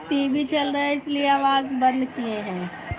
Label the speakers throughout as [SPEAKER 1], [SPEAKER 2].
[SPEAKER 1] TV चल रहा है इसलिए आवाज बंद किए हैं।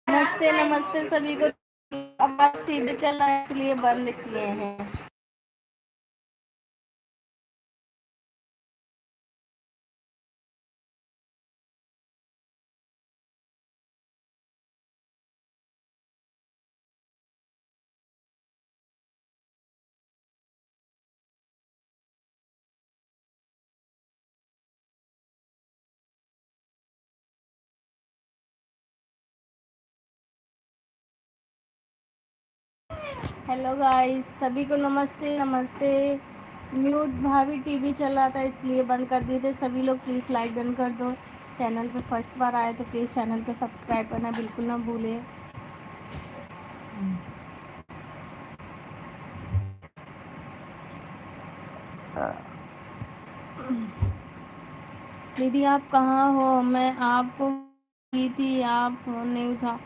[SPEAKER 1] नमस्ते नमस्ते सभी को। आवाज टीवी चल रहा है इसलिए बंद किए हैं। हेलो गाइस, सभी को नमस्ते नमस्ते। म्यूट भाभी टीवी चल रहा था इसलिए बंद कर दिए थे। सभी लोग प्लीज़ लाइक डन कर दो। चैनल पे फर्स्ट बार आए तो प्लीज़ चैनल पे सब्सक्राइब करना बिल्कुल ना भूलें। दीदी आप कहाँ हो? मैं आपको की थी, आप फोन नहीं उठा।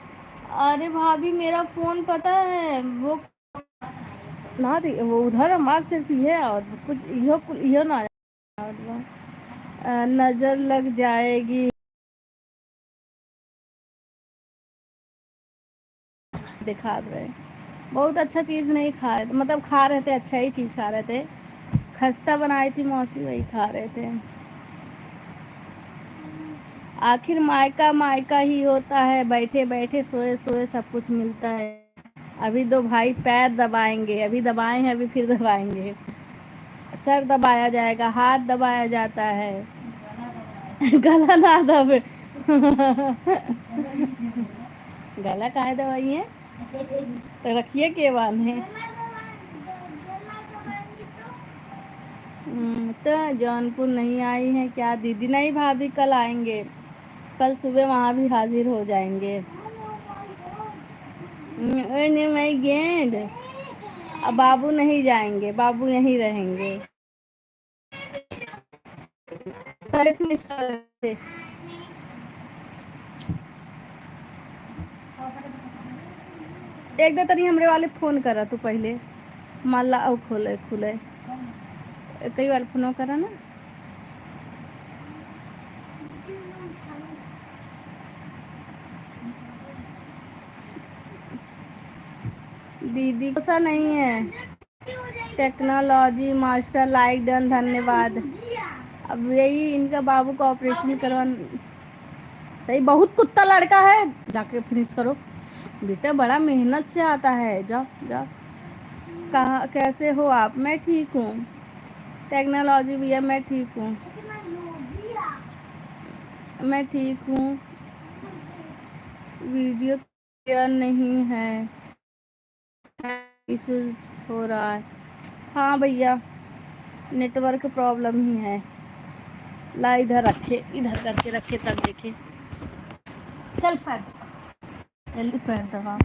[SPEAKER 1] अरे भाभी मेरा फोन पता है वो ना दी, वो उधर हमार सिर्फ ये और कुछ यो ना नजर लग जाएगी। दिखा रहे बहुत अच्छा चीज नहीं खा रहे थे, मतलब खा रहे थे, अच्छा ही चीज खा रहे थे। खस्ता बनाई थी मौसी, वही खा रहे थे। आखिर मायका मायका ही होता है, बैठे बैठे सोए सोए सब कुछ मिलता है। अभी दो भाई पैर दबाएंगे, अभी दबाए हैं अभी फिर दबाएंगे। सर दबाया जाएगा, हाथ दबाया जाता है। गला ना दबे। गला काहे दवाई है तो रखिए के बांधे। तो जौनपुर नहीं आई हैं क्या दीदी? नहीं भाभी, कल आएंगे। कल सुबह वहाँ भी हाजिर हो जाएंगे। नहीं मैं गेंद। अब बाबू नहीं जाएंगे, बाबू यहीं रहेंगे। एक दो तरी हमरे वाले फोन करा तू पहले। माला और खोले खुले कई बार फोन करा ना। दीदी गुस्सा नहीं है। टेक्नोलॉजी मास्टर लाइक डन, धन्यवाद। अब यही इनका बाबू का ऑपरेशन करवा। सही, बहुत कुत्ता लड़का है। जाके फिनिश करो बेटा, बड़ा मेहनत से आता है। जाओ जाओ। कहाँ कैसे हो आप? मैं ठीक हूँ। टेक्नोलॉजी भैया मैं ठीक हूँ। मैं ठीक हूँ। वीडियो क्लियर नहीं है, इश्यूज हो रहा है। हाँ भैया, नेटवर्क प्रॉब्लम ही है। ला इधर रखे, इधर करके रखे तब देखे। चल पैर जल्दी पैर दबा।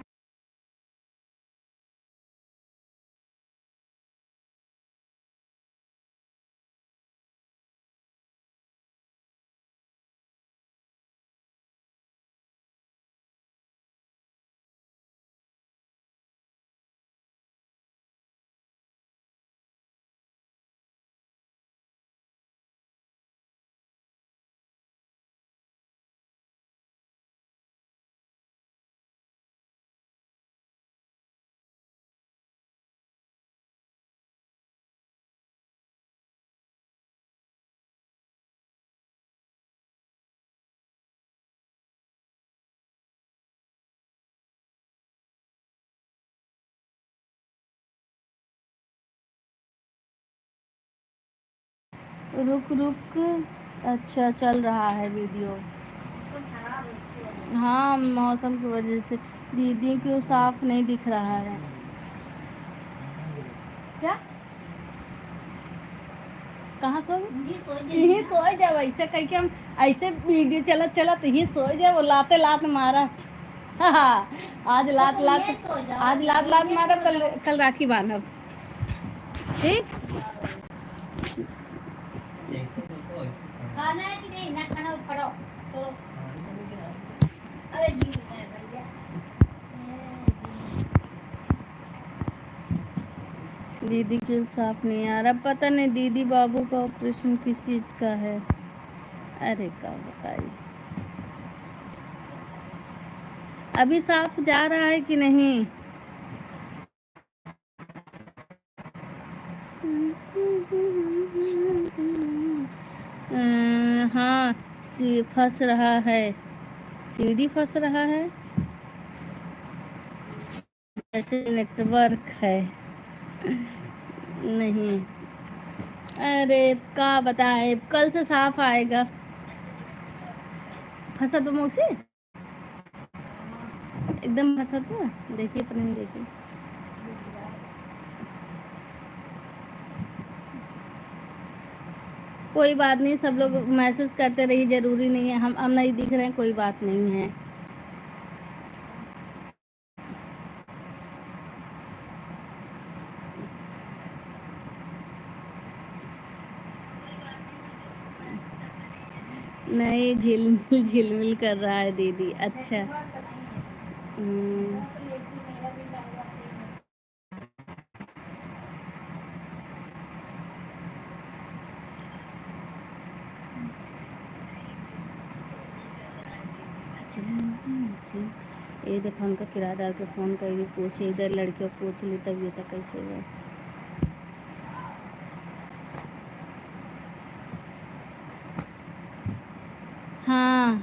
[SPEAKER 1] रुक रुक। अच्छा चल रहा है वीडियो। हाँ मौसम की वजह से दीदी क्यों साफ नहीं दिख रहा है क्या। कहाँ सो यही सो जा वैसे कह के हम ऐसे वीडियो चलत चलत यही सो जा वो लाते लात मारा। हाँ, आज लात लात आज लात लात मारा कल कल राखी बांधब ठीक। खाना है कि नहीं ना खाना पड़ो तो अरे दीदी क्यों साफ नहीं आ रहा पता नहीं दीदी बाबू का ऑपरेशन किस चीज का है। अरे क्या बताइए अभी साफ जा रहा है कि नहीं। हाँ फंस रहा है सीढ़ी फंस रहा है ऐसे नेटवर्क है नहीं। अरे क्या बताए कल से साफ आएगा। फंसा तो मौसी एकदम फंसा तो देखिए पर नहीं देखिए। कोई बात नहीं सब लोग मैसेज करते रहिए जरूरी नहीं है हम नहीं दिख रहे हैं कोई बात नहीं है। नहीं झिलमिल झिलमिल कर रहा है दीदी अच्छा। ये देखो उनका किराएदार को फ़ोन करके पूछे इधर लड़कियों को पूछ ली तब ये तक कैसे हुआ। हाँ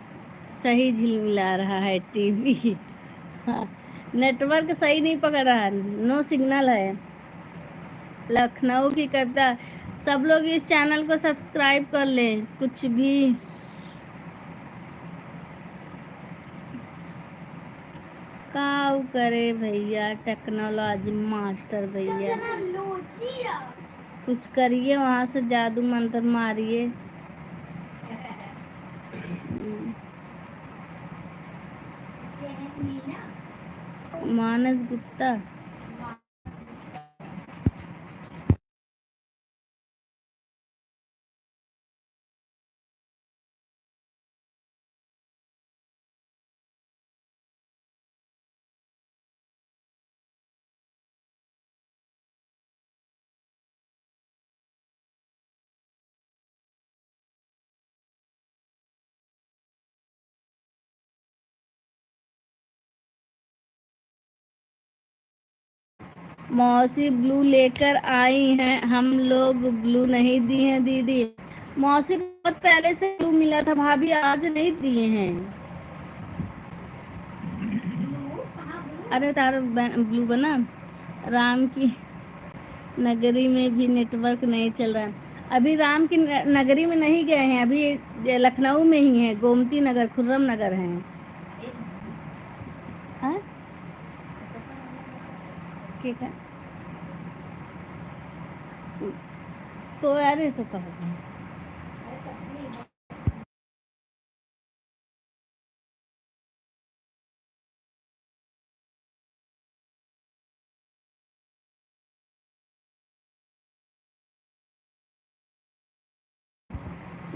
[SPEAKER 1] सही झिलमिला रहा है टीवी। हाँ नेटवर्क सही नहीं पकड़ रहा है नो सिग्नल है। लखनऊ की कविता सब लोग इस चैनल को सब्सक्राइब कर लें कुछ भी काऊ करे भैया टेक्नोलॉजी मास्टर भैया कुछ करिए वहाँ से जादू मंत्र मारिए। मानस गुप्ता मौसी ब्लू लेकर आई हैं हम लोग ब्लू नहीं दिए हैं दीदी। मौसी को बहुत पहले से ब्लू मिला था भाभी आज नहीं दिए हैं। अरे तारा ब्लू बना राम की नगरी में भी नेटवर्क नहीं चल रहा है अभी राम की नगरी में नहीं गए हैं अभी लखनऊ में ही है गोमती नगर खुर्रम नगर है। हाँ? ठीक है तो अरे तो कहो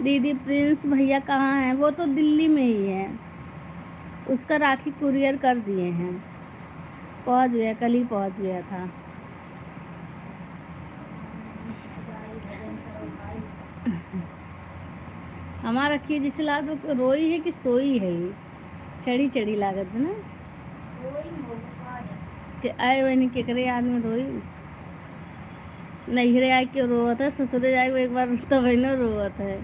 [SPEAKER 1] दीदी प्रिंस भैया कहाँ हैं वो तो दिल्ली में ही है उसका राखी कुरियर कर दिए हैं पहुंच गया कल ही पहुंच गया था। हमारा रखी जिसे लागत रोई है कि सोई है ये चढ़ी चढ़ी लागत है ना कि आए वही नहीं केकरे आदमी रोई नैहरे आए के रोवत है ससुरे जाए एक बार तो वही ना रोवत है।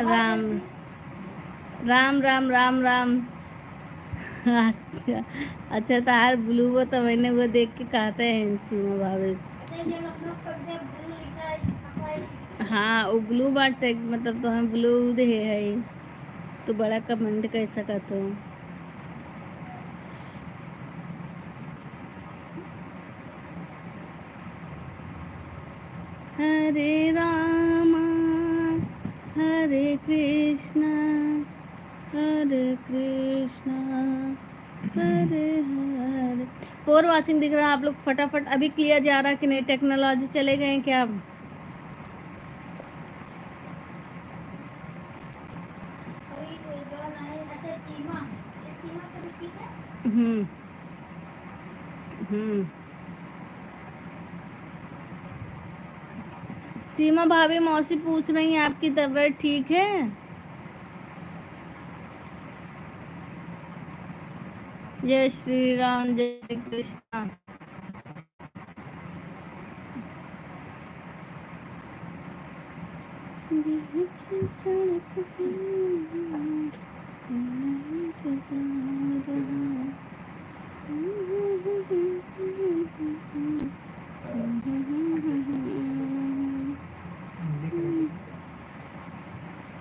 [SPEAKER 1] राम राम राम राम राम अच्छा अच्छा तार ब्लू वो तो मैंने वो देख के कहते हैं सीमा भाभी हाँ वो ब्लू बात मतलब तो हम ब्लू दे है तो बड़ा कमेंट कर सकत हो। हरे रामा हरे कृष्णा हरे हरे। फोर वाचिंग दिख रहा है आप लोग फटाफट अभी क्लियर जा रहा कि नहीं? टेक्नोलॉजी चले गए क्या अब? हम्म हम्म। सीमा भाभी मौसी पूछ रही हैं आपकी तबीयत ठीक है? जय श्री राम जय श्री कृष्णा।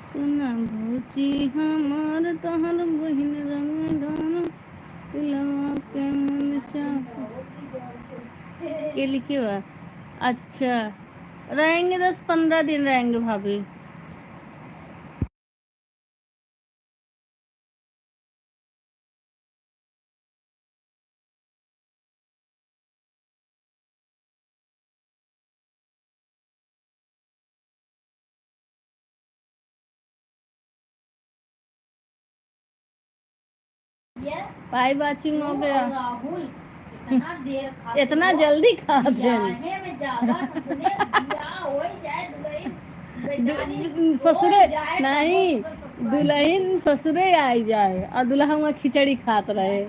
[SPEAKER 1] सुना भौजी हमार तहर बहिन रंग दाना दिलवा के मन ये लिखे हुआ। अच्छा रहेंगे 10-15 दिन रहेंगे भाभी। पाई वाचिंग हो गया। राहुल इतना जल्दी खा ससुरे नहीं दुल्हन ससुरे आई जाए और दुल्हा खिचड़ी खात रहे।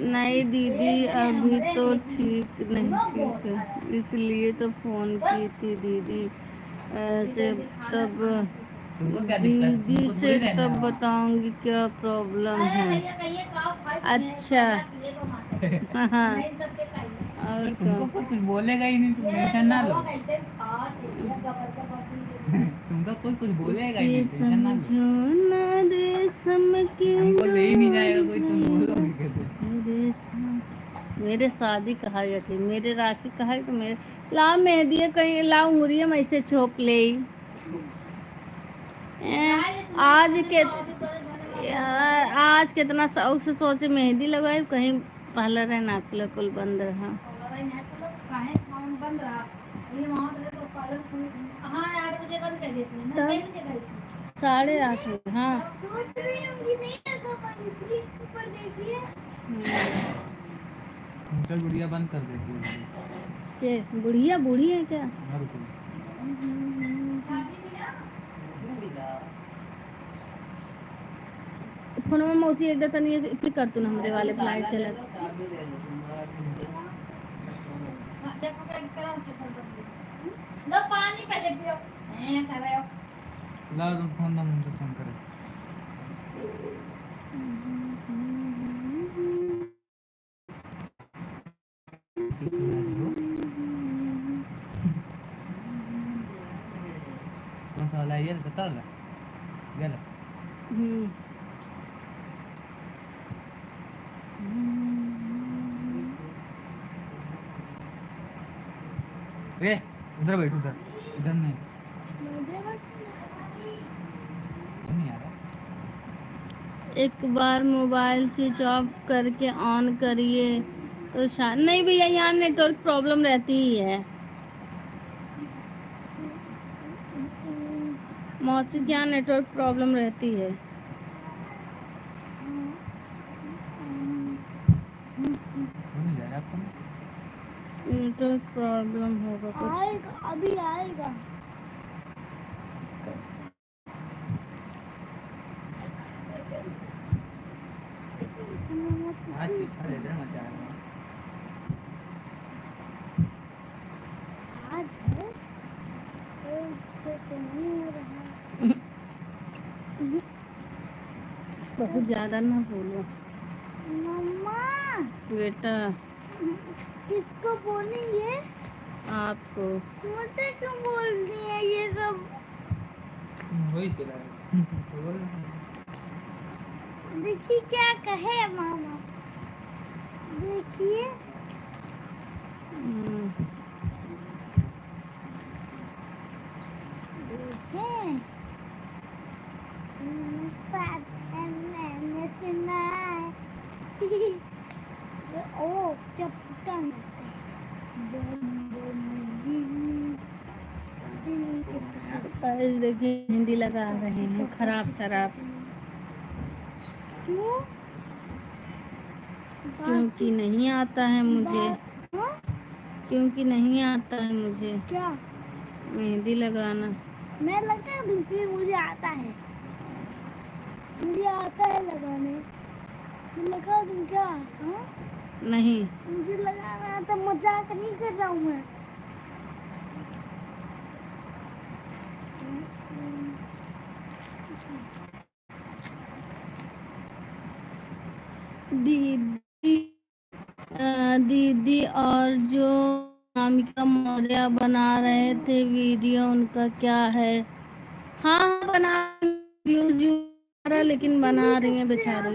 [SPEAKER 1] नहीं दीदी अभी तो ठीक नहीं ठीक है इसलिए तो फोन की थी दीदी से तब दीदी से तब बताऊंगी क्या प्रॉब्लम है। अच्छा हाँ और
[SPEAKER 2] तुमको कुछ बोलेगा ही नहीं, तुम टेंशन ना लो। तुमको कुछ बोलेगा ही नहीं, टेंशन ना लो। हमको ले ही नहीं जाएगा कोई, तुम बोलोगे कैसे?
[SPEAKER 1] मेरे शादी कहा थी मेरे राखी कहा तो मेरे ला मेहंदी कहीं ला उंगलियां में से छोप ले। आज कितना शौक से सोचे मेहंदी लगाए कहीं पार्लर है ना खुला कुल बंद रहा। 8:30 हाँ
[SPEAKER 2] चल गुड़िया बंद कर देती है।
[SPEAKER 1] के बुढ़िया बूढ़ी है क्या? फोन में मौसी एक दफा नहीं इतनी कर तू ना हमरे वाले फ्लाइट चला लो पानी पे दे पियो हैं कर रहे हो
[SPEAKER 2] ला तुम फोन ना मुझे फोन करे। कौन सा वाला ये बता ला गला ए उधर बैठ उधर इधर नहीं आ रहा।
[SPEAKER 1] एक बार मोबाइल स्विच ऑफ करके ऑन करिए तो शायद नहीं भैया यहाँ नेटवर्क प्रॉब्लम रहती ही है। मौसी के यहाँ नेटवर्क प्रॉब्लम रहती है। नेटवर्क प्रॉब्लम होगा कुछ आएगा अभी आएगा।
[SPEAKER 2] आज शिक्षा दे दे मजा आएगा।
[SPEAKER 1] आज है से तो नहीं हो रहा बहुत ज्यादा ना बोलो मम्मा बेटा। किसको बोलनी ये? आपको। मुझे क्यों बोलनी है ये सब?
[SPEAKER 2] वही चला है।
[SPEAKER 1] देखिए क्या कहे मामा, देखिए। ओ चपटन देखिए हिंदी लगा रहे हैं खराब शराब। क्यों? क्योंकि नहीं आता है मुझे। क्योंकि नहीं आता है मुझे। क्या? मेहंदी लगाना। मैं लगा दूसरी, मुझे आता है, मुझे आता है लगाने। मैं लगा दूं क्या? हाँ? नहीं, मुझे लगाना आता, मजाक नहीं कर रहा हूँ मैं। दीदी दीदी और जो अनामिका मौर्य बना रहे थे वीडियो, उनका क्या है? हाँ बना व्यूज आ रहा, लेकिन बना रही हैं बेचारे।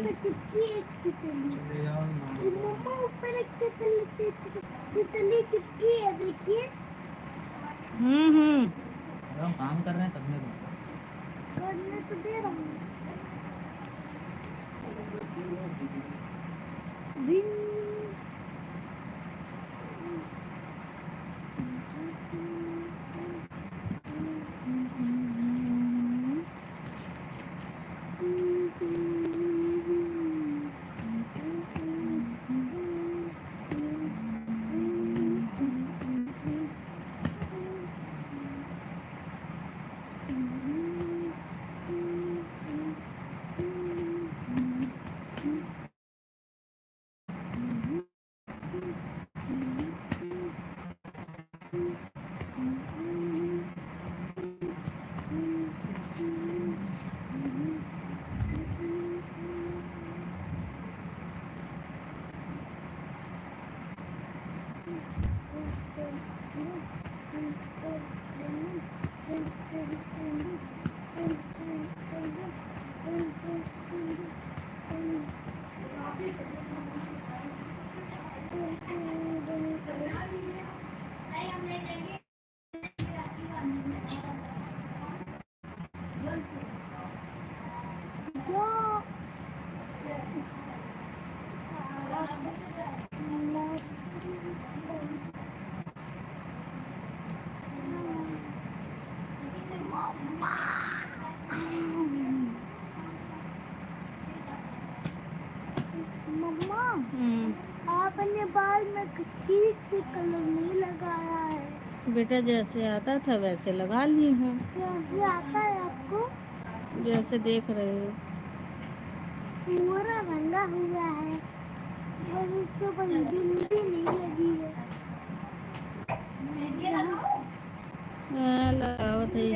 [SPEAKER 1] तितली चिपकी है, देखिए।
[SPEAKER 2] काम कर रहे हैं करने दो।
[SPEAKER 1] करने तो दे रहा हूँ। मम्मा, आपने बाल में ठीक से कलर नहीं लगाया है। बेटा जैसे आता था वैसे लगा ली हूँ। कैसे आता है आपको? जैसे देख रहे हो पूरा रंगा हुआ है, बस उसको बस बिंदी नहीं लगी है। लगाओ थे।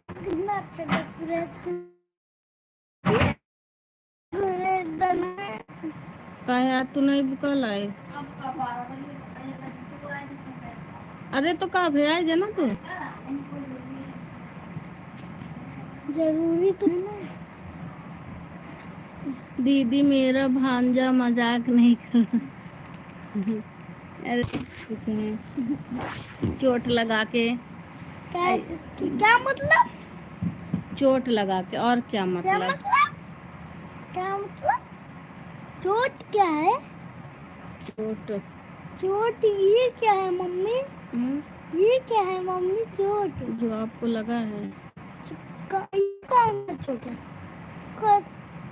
[SPEAKER 1] कितना अच्छा डेकोरेशन कहा तू नहीं बुका लाए। अरे तो कहा भेज है ना तू, जरूरी तो है ना। दीदी मेरा भांजा मजाक नहीं कर। अरे कुछ नहीं, चोट लगा के। क्या मतलब? चोट लगा के, और क्या मतलब? क्या मतलब? चोट क्या है? चोट चोट ये क्या है मम्मी? ये क्या है मम्मी? चोट जो आपको लगा है। कौन सा चोट है?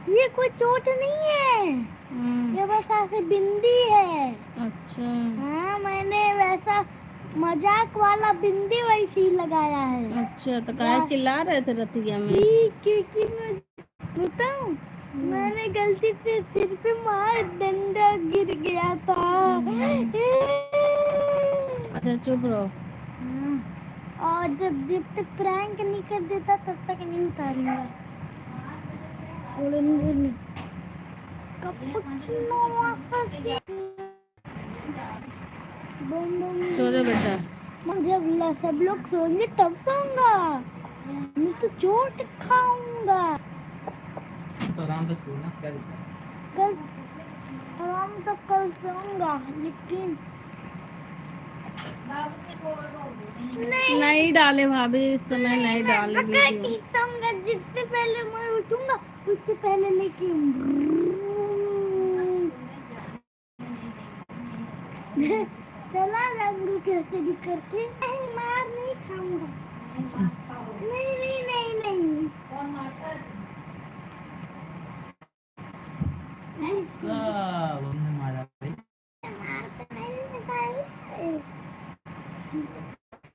[SPEAKER 1] ये कोई चोट नहीं है, ये बस ऐसे बिंदी है। अच्छा। हाँ मैंने वैसा मजाक वाला बिंदी वैसी लगाया है। अच्छा तो काहे चिल्ला रहे थे रतिया में? क्योंकि मैं बताऊं, मैंने गलती से सिर पे मार, डंडा गिर गया था। अच्छा चुप रहो। और जब जब तक प्रैंक नहीं कर देता तब तक नहीं उतारूंगा। सो जा बेटा।
[SPEAKER 3] जब सब लोग सोएंगे तब सोऊंगा, नहीं तो चोट खाऊंगा।
[SPEAKER 2] तो आराम से सोना, क्या दिक्कत है?
[SPEAKER 3] कल आराम से कल सोऊंगा, लेकिन
[SPEAKER 1] नहीं डाले भाभी, इस समय नहीं डाले वीडियो।
[SPEAKER 3] सोऊंगा, जिससे पहले मैं उठूंगा उससे पहले लेके चला रंगू कैसे भी करके, नहीं मार नहीं खाऊंगा। नहीं नहीं नहीं नहीं
[SPEAKER 2] हमने मारा भाई,
[SPEAKER 3] मार तो नहीं भाई।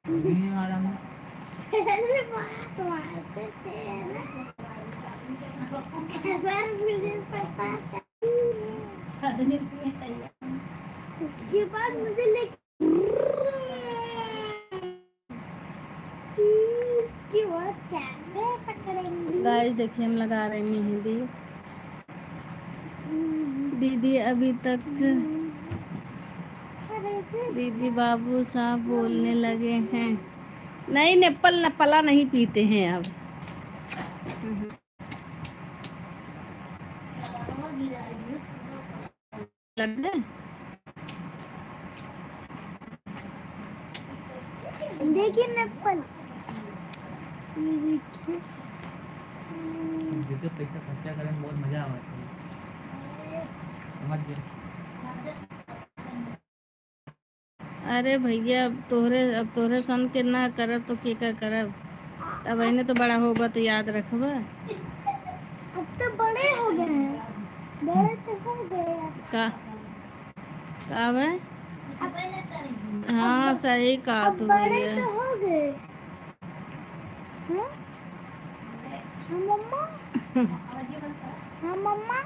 [SPEAKER 2] नहीं मारा हमने।
[SPEAKER 3] मारते थे ना। खबर मुझे पता था। उसके बाद मुझे उसके बाद कैमरे पकड़ेंगे।
[SPEAKER 1] गाइस देखिए हम लगा रहे हैं मेहंदी। दीदी अभी तक, दीदी बाबू साहब बोलने लगे हैं। नहीं, नेपल नपला नहीं पीते हैं अब। लग गए?
[SPEAKER 3] देखिए नेपल, ये देखिए।
[SPEAKER 2] जितने पैसा खर्चा करें बहुत मजा आता है, समझ गए?
[SPEAKER 1] अरे भैया अब तोहरे सन के ना करब तो के का करब। अब इन्हें तो बड़ा होगा तो याद रखबा।
[SPEAKER 3] अब तो बड़े हो गए हैं, बड़े तो हो गए हैं।
[SPEAKER 1] का भाई?
[SPEAKER 3] अब
[SPEAKER 1] हाँ सही कहा
[SPEAKER 3] अब
[SPEAKER 1] तू
[SPEAKER 3] बड़े
[SPEAKER 1] भैया।
[SPEAKER 3] तो हो गए। हाँ हाँ मम्मा, हाँ मम्मा।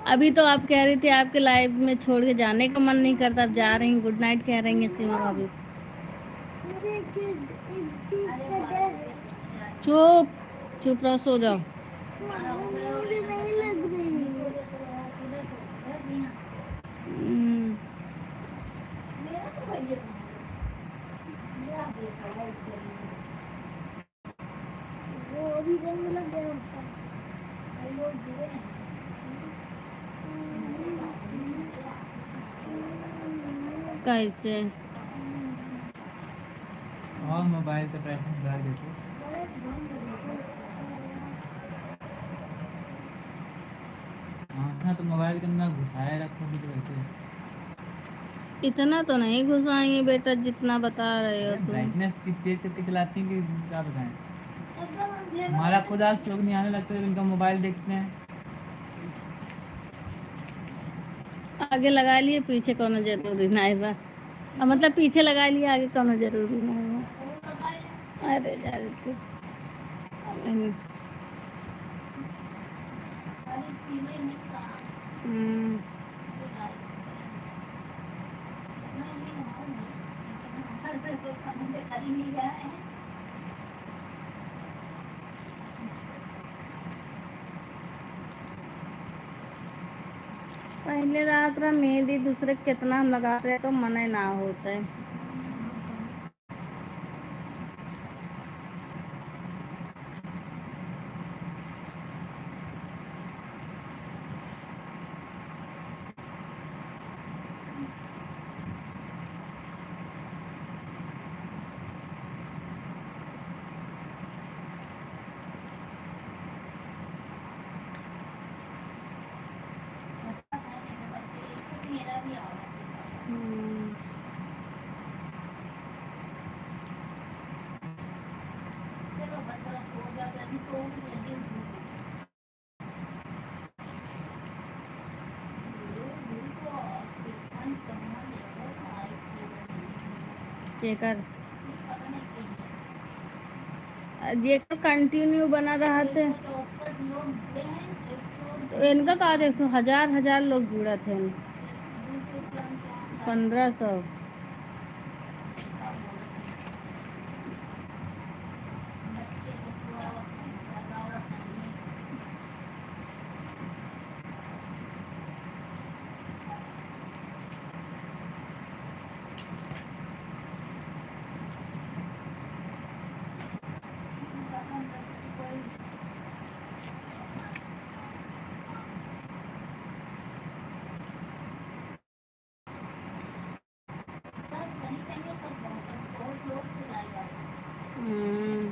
[SPEAKER 1] अभी तो आप कह रही थी आपके लाइव में छोड़ के जाने का मन नहीं करता, अब जा रही हैं, गुड नाइट कह रही हैं सीमा भाभी।
[SPEAKER 3] मुझे एक चीज का डर है।
[SPEAKER 1] चुप चुप रहो, सो जाओ।
[SPEAKER 3] मुझे नहीं लग रही।
[SPEAKER 1] हम्म,
[SPEAKER 3] वो अभी रंग लग गया उसका।
[SPEAKER 1] कैसे?
[SPEAKER 2] और मोबाइल का प्राइस डाल देते। हाँ तो मोबाइल के अंदर घुसाए रखोगे तो वैसे।
[SPEAKER 1] इतना तो नहीं घुसाएंगे बेटा जितना बता रहे हो तुम।
[SPEAKER 2] ब्राइटनेस कितनी तेज से चलाती हैं कि क्या बताएं। हमारा खुद आज चौक नहीं आने लगता है इनका मोबाइल देखते हैं।
[SPEAKER 1] आगे लगा लिए, पीछे कोनो जरूरी नहीं बा। मतलब पीछे लगा लिए, आगे कोनो जरूरी नहीं बा। अरे जा रही थी। हम्म, पहले रात रा मेहंदी दूसरे कितना हम लगाते हैं तो मने ना होता है। हम्म, जेकर ये तो कंटिन्यू बना रहा थे तो इनका कहा देखो, हजार हजार लोग जुड़ा थे। 1500। हम्म,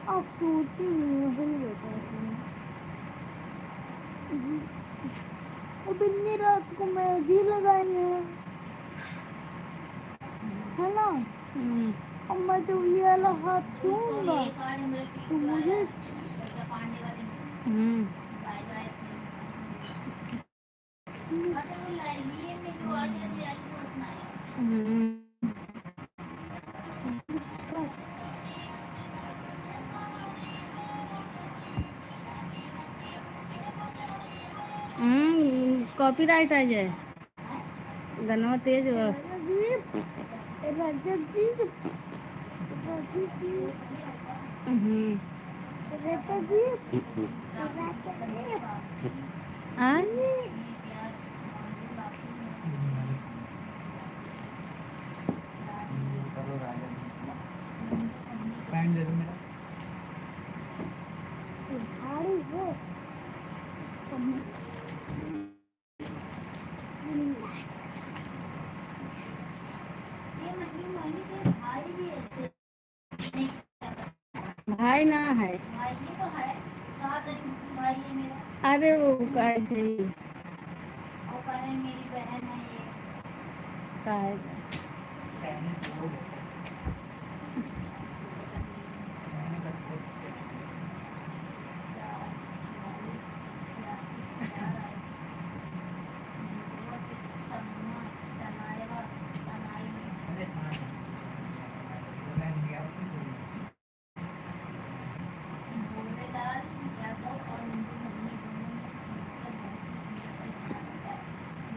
[SPEAKER 3] आप सोती नहीं हो बेटा। अब इतनी रात को मेहंदी लगाई है ना। अब मैं तो ये वाला हाथ छूऊंगा तो मुझे
[SPEAKER 1] कॉपीराइट आ जाए, गनवा तेज हो।
[SPEAKER 3] राजा जी रहता जी रहता जी
[SPEAKER 2] पैंट दे दो मेरा।
[SPEAKER 3] भारी है
[SPEAKER 1] भाई ना है। अरे वो कैसे काहे का।
[SPEAKER 2] पहने से हो गया। पहने का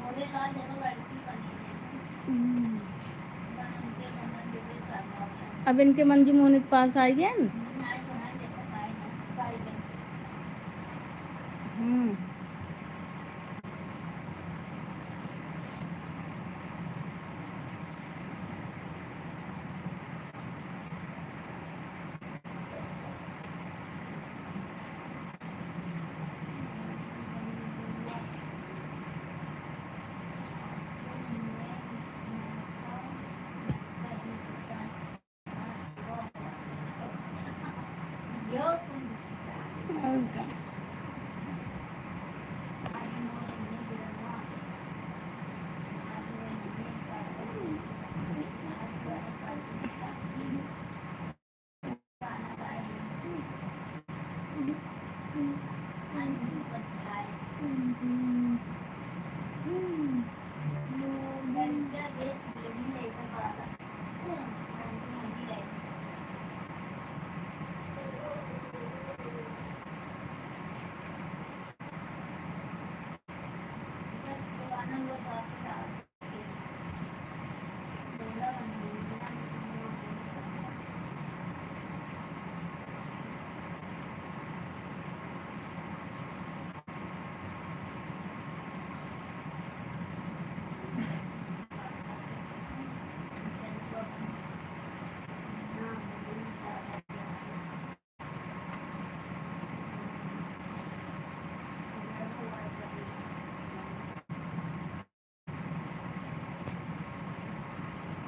[SPEAKER 2] अरे हाँ मैं गया
[SPEAKER 1] अब इनके मंजू मोहित पास आई है न। और क्या।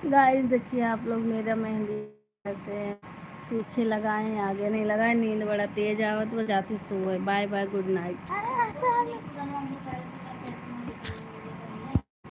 [SPEAKER 1] गाइस देखिए आप लोग मेरा मेहंदी ऐसे पीछे लगाए आगे नहीं लगाए। नींद बड़ा तेज आवत वो जाती सोए। Bye bye good night.